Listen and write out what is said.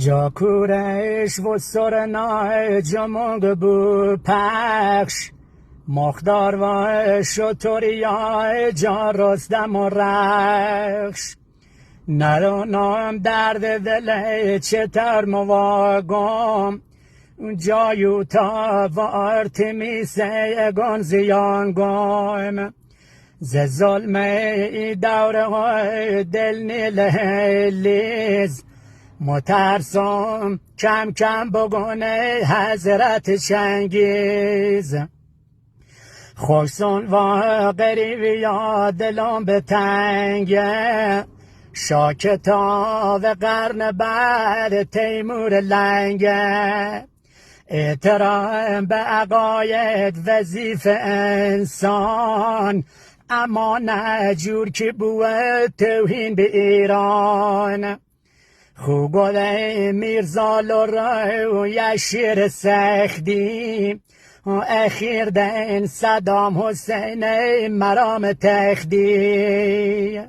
جا کورش و سرنای جمونگ بو پخش مخدار و شطوریای جا رستم و رخش ندانم درد دل چطور مواگم جایو تا و ارتمیسه یگان زیان گم ز ظلم ای دوره دل نیلیز مترسم کم کم بگونه حضرت چنگیز خوشسون و غریبی یا دلم به تنگه شاکتا و قرن بعد تیمور لنگه احترام به عقاید وظیفه انسان اما نجور که بوه توهین به ایران خوگله میرزا و یشیر سختی اخیر دن صدام حسین مرام تختی